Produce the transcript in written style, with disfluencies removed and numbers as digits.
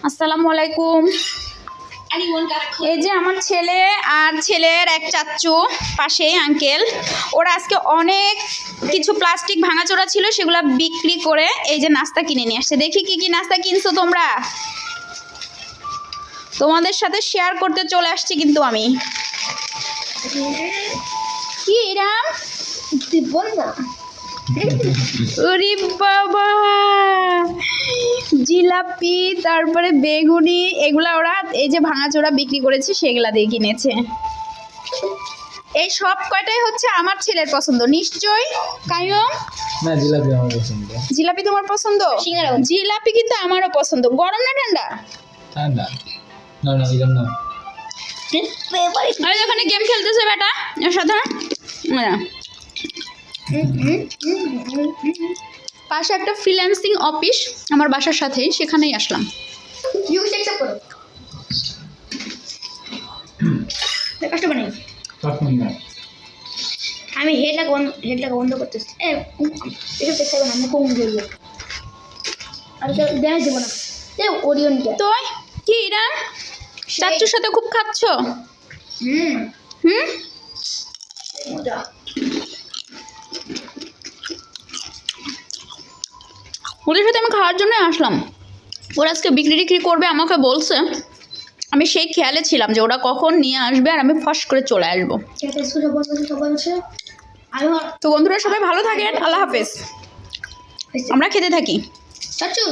আসসালামু আলাইকুম। এই যে আমার ছেলে আর ছেলের এক চাচ্চু পাশেই আঙ্কেল, ওরা আজকে অনেক কিছু প্লাস্টিক ভাঙাচোরা ছিল, সেগুলো বিক্রি করে এই যে নাস্তা কিনে নিয়ে আসছে। দেখি কি কি নাস্তা কিনছো তোমরা, তোমাদের সাথে শেয়ার করতে চলে আসছি কিন্তু আমি। কি এরাম বল না। ওরে বাবা, জিলাপি, তারপরে বেগুনি, এগুলা ওরা এই যে ভাঙাচোরা বিক্রি করেছে সেগুলা দিয়ে কিনেছে। এই সব কয়টাই হচ্ছে আমার ছেলের পছন্দ নিশ্চয়ই। কায়ুম, না জিলাপি আমার পছন্দ। জিলাপি তোমার পছন্দ? জিলাপি কিন্তু আমারও পছন্দ। গরম না ঠান্ডা? ঠান্ডা। না না এরকম না। আর ওখানে গেম খেলতেছে বেটা এর সাথে। পাশে একটা ফ্রিল্যান্সিং অফিস আমার বাসার সাথেই, সেখানেই আসলাম। কষ্ট বানাই তখন না। আমি হেডলাকে বন্ধ করতেছি। এসব চেষ্টা করবো না, আমি কম ধরবো আর দেখা দেবো না। ওরিয়নকে তো কি এরা চাচ্চুর সাথে খুব খাচ্ছ? হুম, মজা। ওদের সাথে আমি খাওয়ার জন্য আসলাম। ওরা আজকে বিক্রি টিক্রি করবে আমাকে বলছে, আমি সেই খেয়ালে ছিলাম যে ওরা কখন নিয়ে আসবে আর আমি ফার্স্ট করে চলে আসবো। তো বন্ধুরা সবাই ভালো থাকেন, আল্লাহ হাফেজ। আমরা খেতে থাকি। চাচু